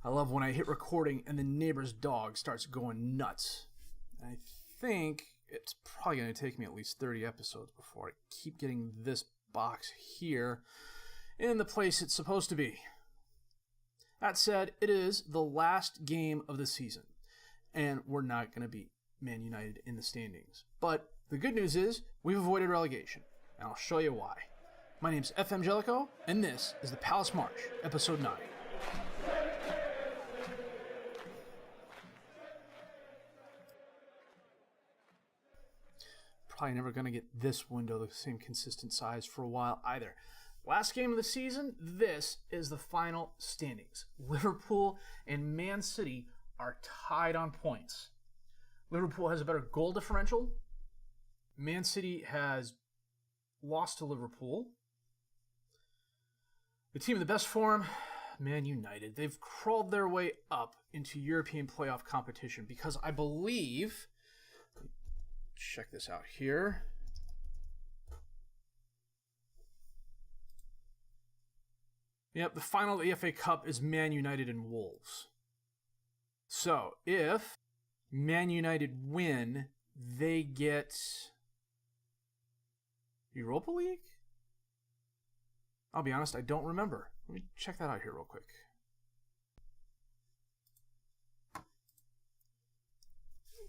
I love when I hit recording and the neighbor's dog starts going nuts. I think it's probably going to take me at least 30 episodes before I keep getting this box here in the place it's supposed to be. That said, it is the last game of the season, and we're not going to beat Man United in the standings. But the good news is we've avoided relegation, and I'll show you why. My name's FM19, and this is the Palace March, Episode 9. Probably never going to get this window the same consistent size for a while either. Last game of the season, this is the final standings. Liverpool and Man City are tied on points. Liverpool has a better goal differential. Man City has lost to Liverpool. The team in the best form, Man United. They've crawled their way up into European playoff competition because I believe... Check this out here. Yep, the final of the FA Cup is Man United and Wolves. So, if Man United win, they get Europa League? I'll be honest, I don't remember. Let me check that out here real quick.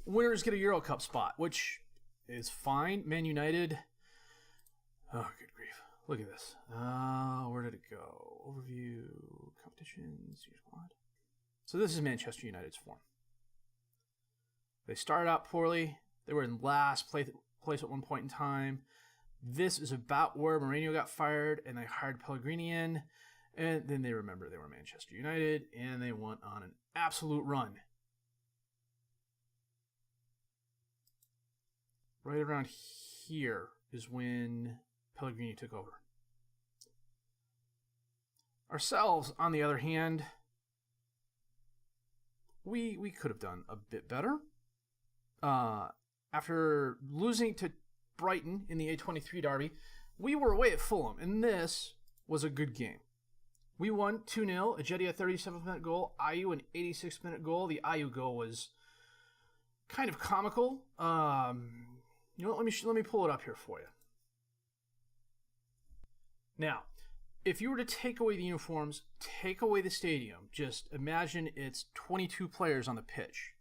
Winners get a Euro Cup spot, which is fine. Man United. Oh, good grief. Look at this. Where did it go? Overview, competitions, your squad. So this is Manchester United's form. They started out poorly. They were in last place at one point in time. This is about where Mourinho got fired, and they hired Pellegrini in. And then they remember they were Manchester United, and they went on an absolute run. Right around here is when Pellegrini took over. Ourselves, on the other hand, we could have done a bit better. After losing to Brighton in the A23 derby, we were away at Fulham, and this was a good game. We won 2-0, Ajeti a 37th-minute goal, Ayew an 86th-minute goal. The Ayew goal was kind of comical. You know what, let me pull it up here for you. Now, if you were to take away the uniforms, take away the stadium, just imagine it's 22 players on the pitch.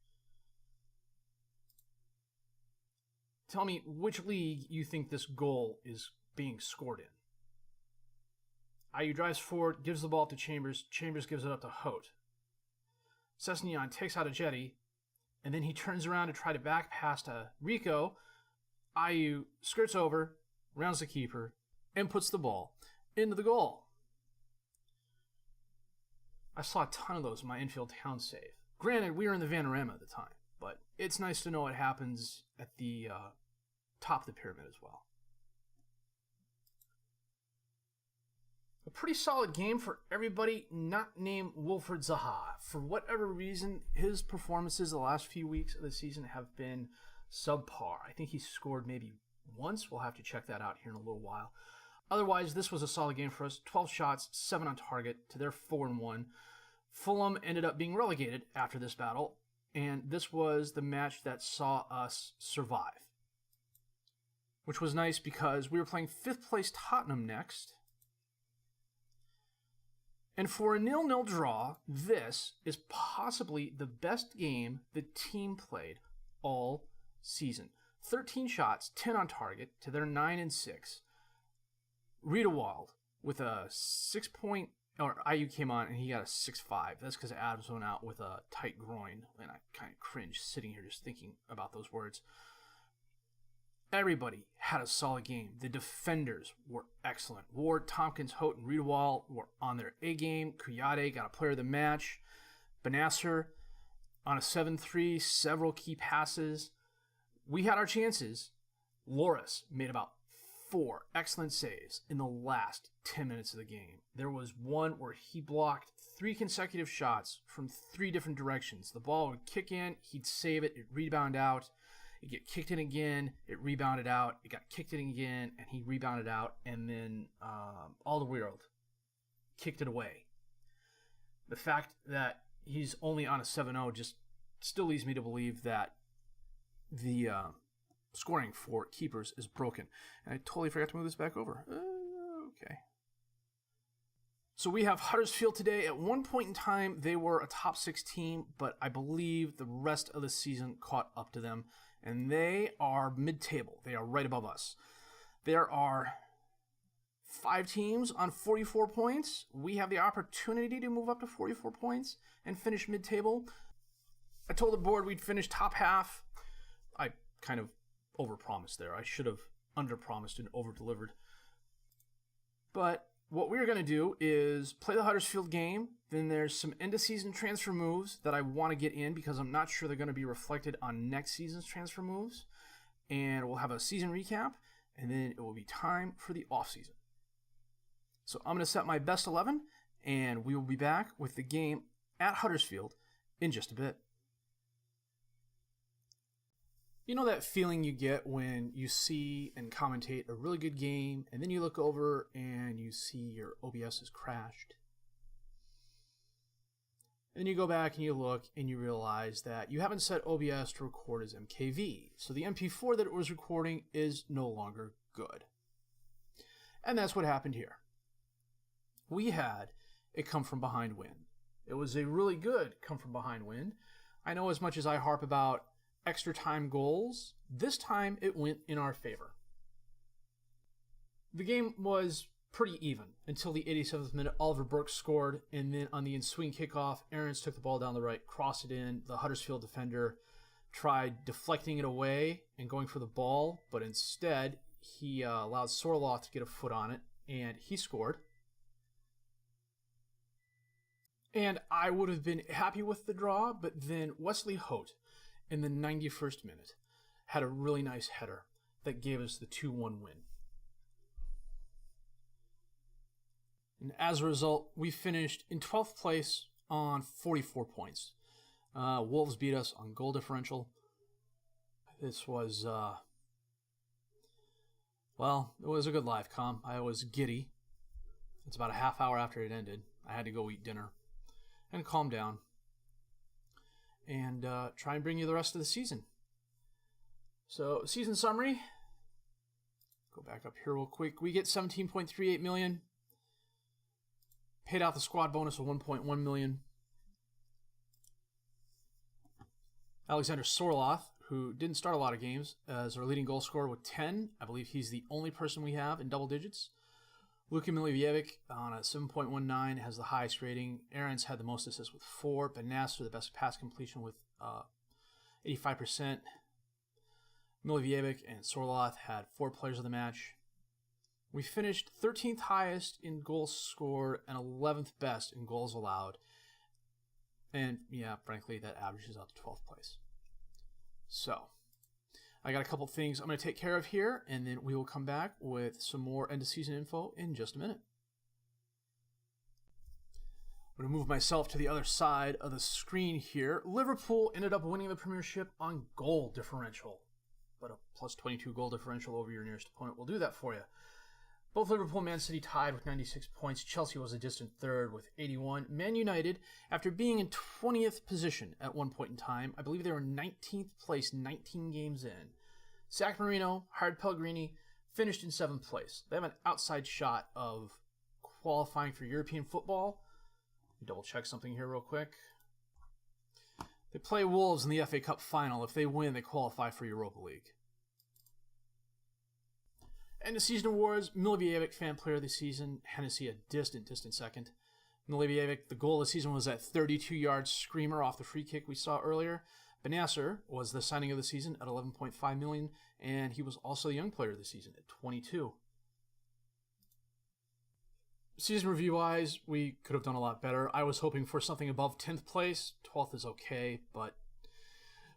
Tell me which league you think this goal is being scored in. Ayew drives forward, gives the ball to Chambers. Chambers gives it up to Hote. Sessegnon takes out Ajeti, and then he turns around to try to back pass to Rico. Ayew skirts over, rounds the keeper, and puts the ball into the goal. I saw a ton of those in my infield town save. Granted, we were in the Vanarama at the time, but it's nice to know what happens at the top of the pyramid as well. A pretty solid game for everybody not named Wilfried Zaha. For whatever reason, his performances the last few weeks of the season have been subpar. I think he scored maybe once. We'll have to check that out here in a little while. Otherwise, this was a solid game for us. 12 shots, 7 on target to their 4-1. Fulham ended up being relegated after this battle, and this was the match that saw us survive. Which was nice because we were playing 5th place Tottenham next. And for a 0-0 draw, this is possibly the best game the team played all season. 13 shots, 10 on target to their 9-6. Riedewald with a 6-point, or Ayew came on and he got a 6.5. That's because Adams went out with a tight groin, and I kind of cringe sitting here just thinking about those words. Everybody had a solid game. The defenders were excellent. Ward, Tompkins, Hote, and Riedewald were on their A game. Kouyaté got a player of the match. Benasser on a 7-3, several key passes. We had our chances. Loris made about 4 excellent saves in the last 10 minutes of the game. There was one where he blocked 3 consecutive shots from 3 different directions. The ball would kick in, he'd save it, it'd rebound out. It get kicked in again, it rebounded out, it got kicked in again, and he rebounded out, and then Alderweireld kicked it away. The fact that he's only on a 7-0 just still leads me to believe that the scoring for keepers is broken. And I totally forgot to move this back over. Okay. So we have Huddersfield today. At one point in time, they were a top 6 team, but I believe the rest of the season caught up to them, and they are mid-table. They are right above us. There are 5 teams on 44 points. We have the opportunity to move up to 44 points and finish mid-table. I told the board we'd finish top half. I kind of overpromised there. I should have underpromised and overdelivered. But what we're going to do is play the Huddersfield game. Then there's some end-of-season transfer moves that I want to get in because I'm not sure they're going to be reflected on next season's transfer moves. And we'll have a season recap, and then it will be time for the offseason. So I'm going to set my best 11, and we will be back with the game at Huddersfield in just a bit. You know that feeling you get when you see and commentate a really good game, and then you look over and you see your OBS has crashed? And then you go back and you look and you realize that you haven't set OBS to record as MKV, so the MP4 that it was recording is no longer good. And that's what happened here. We had a come-from-behind win. It was a really good come-from-behind win. I know as much as I harp about extra time goals, this time it went in our favor. The game was pretty even until the 87th minute. Oliver Burke scored, and then on the ensuing kickoff, Aarons took the ball down the right, crossed it in. The Huddersfield defender tried deflecting it away and going for the ball, but instead he allowed Sorloth to get a foot on it, and he scored. And I would have been happy with the draw, but then Wesley Hote, in the 91st minute, had a really nice header that gave us the 2-1 win. And as a result, we finished in 12th place on 44 points. Wolves beat us on goal differential. This was, well, it was a good live comm. I was giddy. It's about a half hour after it ended. I had to go eat dinner and calm down and try and bring you the rest of the season. So, season summary. Go back up here real quick. We get $17.38 million. Paid out the squad bonus of $1.1 million. Alexander Sorloth, who didn't start a lot of games, as our leading goal scorer with 10. I believe he's the only person we have in double digits. Luka Milivojevic on a 7.19 has the highest rating. Aarons had the most assists with 4. Ben Nasser, the best pass completion with 85%. Milivojevic and Sorloth had 4 players of the match. We finished 13th highest in goals scored and 11th best in goals allowed. And yeah, frankly, that averages out to 12th place. So, I got a couple things I'm going to take care of here, and then we will come back with some more end-of-season info in just a minute. I'm going to move myself to the other side of the screen here. Liverpool ended up winning the Premiership on goal differential, but a plus 22 goal differential over your nearest opponent will do that for you. Both Liverpool and Man City tied with 96 points. Chelsea was a distant third with 81. Man United, after being in 20th position at one point in time, I believe they were 19th place 19 games in. Zach Marino, hired Pellegrini, finished in 7th place. They have an outside shot of qualifying for European football. Let me double check something here real quick. They play Wolves in the FA Cup final. If they win, they qualify for Europa League. And the season awards, Milivojevic, fan player of the season. Hennessy, a distant second. Milivojevic, the goal of the season was that 32-yard screamer off the free kick we saw earlier. Ben Nasser was the signing of the season at $11.5 million, and he was also the young player of the season at 22. Season review-wise, we could have done a lot better. I was hoping for something above 10th place. 12th is okay, but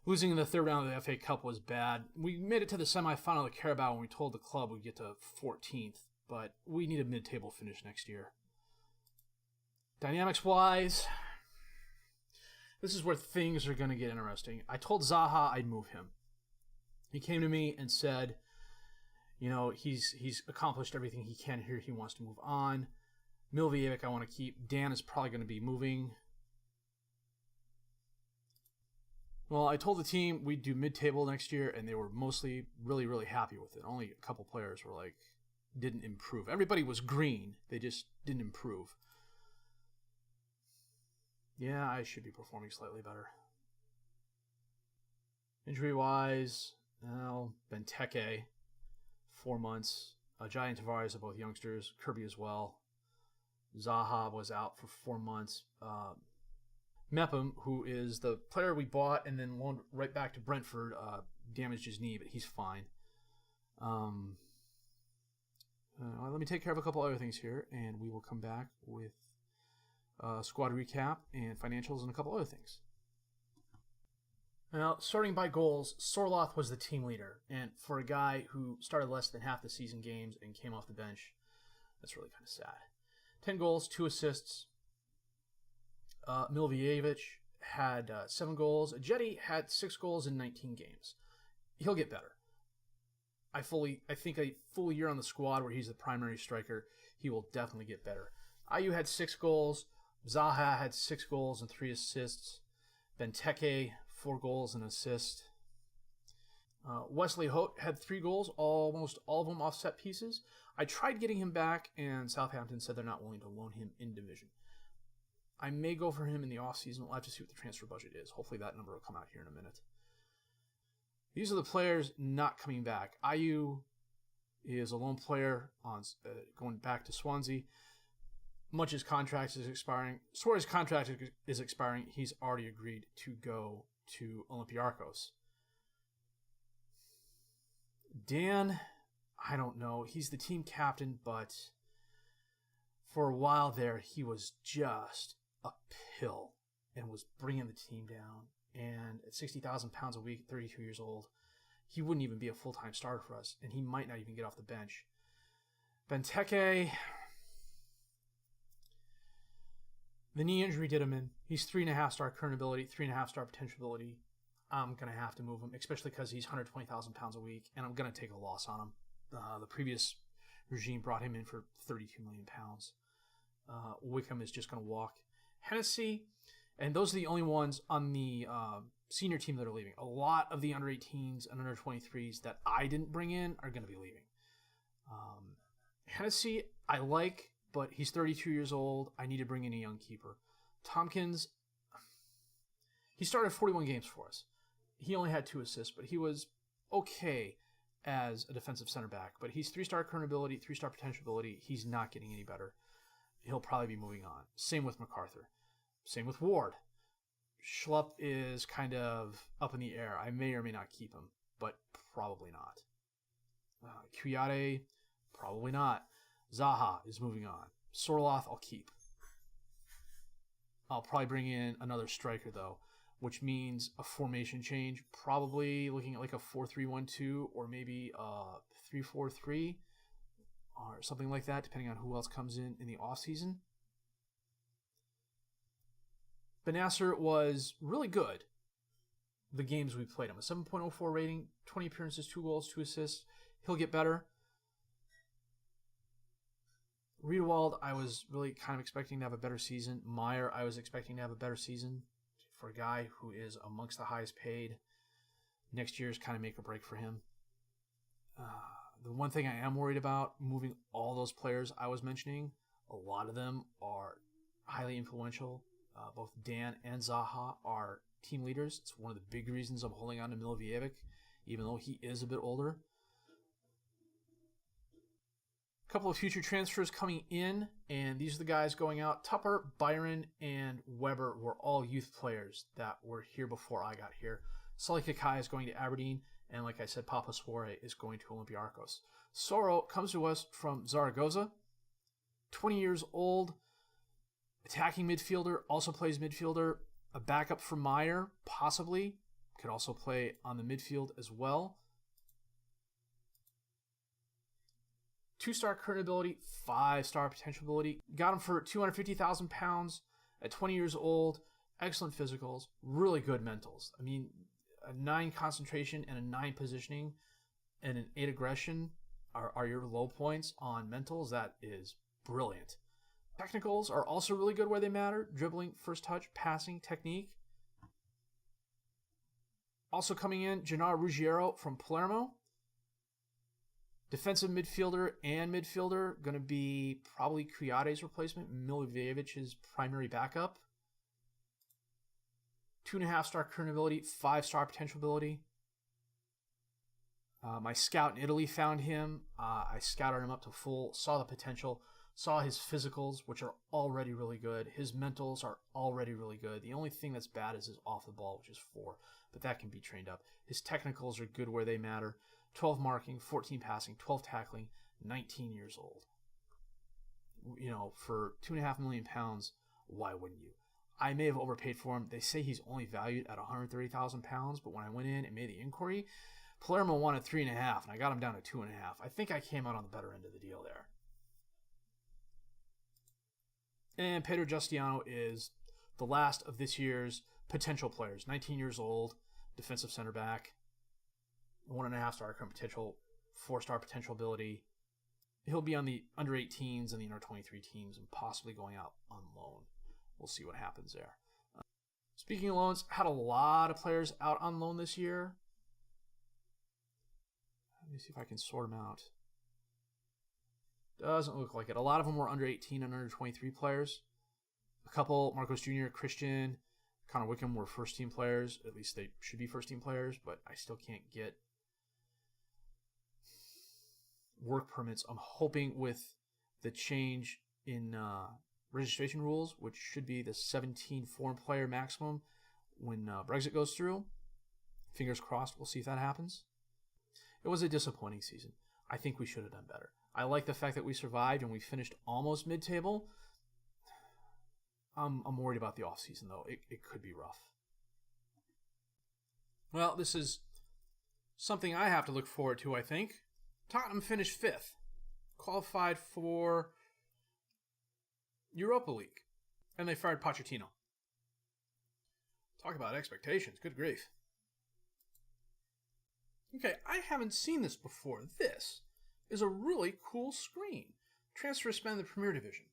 losing in the third round of the FA Cup was bad. We made it to the semifinal of the Carabao when we told the club we'd get to 14th, but we need a mid-table finish next year. Dynamics-wise, this is where things are going to get interesting. I told Zaha I'd move him. He came to me and said, you know, he's accomplished everything he can here. He wants to move on. Milivojevic I want to keep. Dan is probably going to be moving. Well, I told the team we'd do mid-table next year, and they were mostly really, really happy with it. Only a couple players were like, didn't improve. Everybody was green. They just didn't improve. Yeah, I should be performing slightly better. Injury-wise, well, Benteke, 4 months. Jai and Tavares are both youngsters. Kirby as well. Zaha was out for 4 months. Mepham, who is the player we bought and then loaned right back to Brentford, damaged his knee, but he's fine. Let me take care of a couple other things here, and we will come back with squad recap and financials and a couple other things. Now, sorting by goals, Sorloth was the team leader, and for a guy who started less than half the season games and came off the bench, that's really kind of sad. 10 goals, 2 assists. Milivojevic had 7 goals. Jetty had 6 goals in 19 games. He'll get better. I think a full year on the squad where he's the primary striker, he will definitely get better. Ayew had 6 goals. Zaha had 6 goals and 3 assists. Benteke, 4 goals and assist. Wesley Hote had 3 goals, almost all of them off set pieces. I tried getting him back, and Southampton said they're not willing to loan him in division. I may go for him in the offseason. We'll have to see what the transfer budget is. Hopefully that number will come out here in a minute. These are the players not coming back. Ayew is a lone player on going back to Swansea. Much his contract is expiring. Suarez's contract is expiring. He's already agreed to go to Olympiacos. Dan, I don't know. He's the team captain, but for a while there, he was just a pill and was bringing the team down. And at 60,000 pounds a week, 32 years old, he wouldn't even be a full-time starter for us, and he might not even get off the bench. Benteke, the knee injury did him in. He's 3.5 star current ability, 3.5 star potential ability. I'm going to have to move him, especially because he's 120,000 pounds a week, and I'm going to take a loss on him. The previous regime brought him in for 32 million pounds. Wickham is just going to walk. Hennessy, and those are the only ones on the senior team that are leaving. A lot of the under 18s and under 23s that I didn't bring in are going to be leaving. Hennessy, I like, but he's 32 years old. I need to bring in a young keeper. Tompkins, he started 41 games for us. He only had 2 assists, but he was okay as a defensive center back. But he's 3-star current ability, 3-star potential ability. He's not getting any better. He'll probably be moving on. Same with MacArthur. Same with Ward. Schlupp is kind of up in the air. I may or may not keep him, but probably not. Kuyate, probably not. Zaha is moving on. Sorloth, I'll keep. I'll probably bring in another striker, though, which means a formation change. Probably looking at like a 4-3-1-2 or maybe a 3-4-3 or something like that, depending on who else comes in the offseason. Benasser was really good the games we played him. A 7.04 rating, 20 appearances, 2 goals, 2 assists. He'll get better. Riedewald, I was really kind of expecting to have a better season. Meyer, I was expecting to have a better season. For a guy who is amongst the highest paid, next year is kind of make or break for him. The one thing I am worried about, moving all those players I was mentioning, a lot of them are highly influential. Both Dan and Zaha are team leaders. It's one of the big reasons I'm holding on to Milivojevic, even though he is a bit older. A couple of future transfers coming in, and these are the guys going out. Tupper, Byron, and Weber were all youth players that were here before I got here. Sully Kakai is going to Aberdeen, and like I said, Papa Suare is going to Olympiacos. Soro comes to us from Zaragoza, 20 years old, attacking midfielder, also plays midfielder, a backup for Meyer, possibly, could also play on the midfield as well. 2-star current ability, 5-star potential ability. Got him for 250,000 pounds at 20 years old. Excellent physicals, really good mentals. I mean, a 9 concentration and a 9 positioning and an 8 aggression are your low points on mentals. That is brilliant. Technicals are also really good where they matter. Dribbling, first touch, passing, technique. Also coming in, Gennaro Ruggiero from Palermo. Defensive midfielder and midfielder, going to be probably Kouyate's replacement, Milivojevic's primary backup. 2.5-star current ability, 5-star potential ability. My scout in Italy found him. I scouted him up to full, saw the potential, saw his physicals, which are already really good. His mentals are already really good. The only thing that's bad is his off the ball, which is 4, but that can be trained up. His technicals are good where they matter. 12 marking, 14 passing, 12 tackling, 19 years old. You know, for £2.5 million, why wouldn't you? I may have overpaid for him. They say he's only valued at £130,000, but when I went in and made the inquiry, Palermo wanted 3.5, and I got him down to 2.5. I think I came out on the better end of the deal there. And Pedro Giustiano is the last of this year's potential players. 19 years old, defensive center back, 1.5-star current potential, 4-star potential ability. He'll be on the under 18s and the under 23 teams and possibly going out on loan. We'll see what happens there. Speaking of loans, had a lot of players out on loan this year. Let me see if I can sort them out. Doesn't look like it. A lot of them were under 18 and under 23 players. A couple, Marcos Jr., Christian, Connor Wickham were first-team players. At least they should be first-team players, but I still can't get work permits. I'm hoping with the change in registration rules, which should be the 17 foreign player maximum when Brexit goes through. Fingers crossed, we'll see if that happens. It was a disappointing season. I think we should have done better. I like the fact that we survived and we finished almost mid-table. I'm worried about the offseason, though. It could be rough. Well, this is something I have to look forward to, I think. Tottenham finished 5th. Qualified for Europa League. And they fired Pochettino. Talk about expectations. Good grief. Okay, I haven't seen this before. This is a really cool screen. Transfer spend in the Premier Division.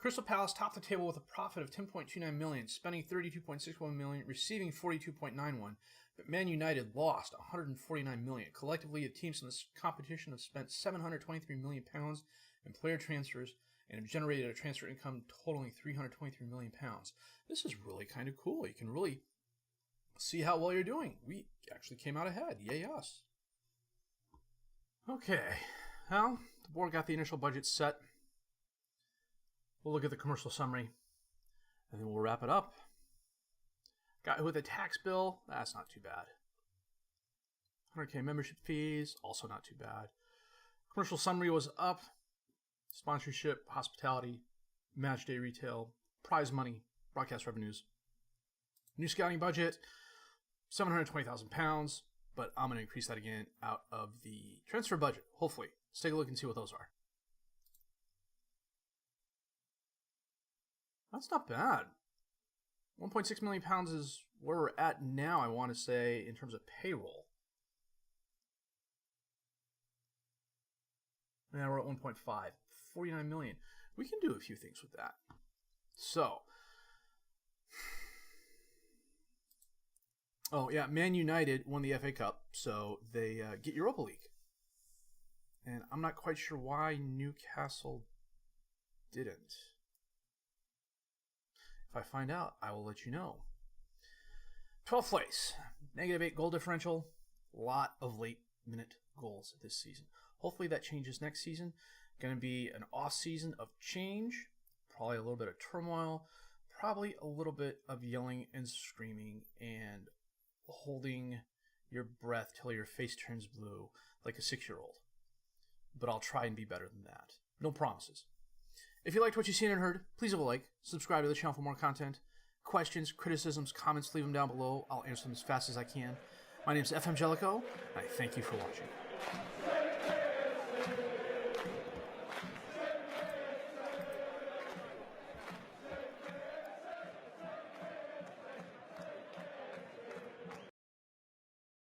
Crystal Palace topped the table with a profit of $10.29 million, spending $32.61 million, receiving $42.91 million. But Man United lost $149 million. Collectively, the teams in this competition have spent £723 million in player transfers and have generated a transfer income totaling £323 million. This is really kind of cool. You can really see how well you're doing. We actually came out ahead. Yay us. Okay. Well, the board got the initial budget set. We'll look at the commercial summary, and then we'll wrap it up. Got with a tax bill. That's not too bad. 100K membership fees. Also not too bad. Commercial summary was up. Sponsorship, hospitality, match day retail, prize money, broadcast revenues. New scouting budget, £720,000, but I'm going to increase that again out of the transfer budget, hopefully. Let's take a look and see what those are. That's not bad. £1.6 million is where we're at now, I want to say, in terms of payroll. Now we're at 1.5. 49 million. We can do a few things with that. So, oh yeah, Man United won the FA Cup, so they get Europa League. And I'm not quite sure why Newcastle didn't. If I find out, I will let you know. 12th place, -8 goal differential. A lot of late minute goals this season. Hopefully that changes next season. Going to be an off season of change, probably a little bit of turmoil, probably a little bit of yelling and screaming and holding your breath till your face turns blue like a 6-year-old. But I'll try and be better than that. No promises. If you liked what you've seen and heard, please leave a like, subscribe to the channel for more content. Questions, criticisms, comments, leave them down below. I'll answer them as fast as I can. My name is FM19, and I thank you for watching.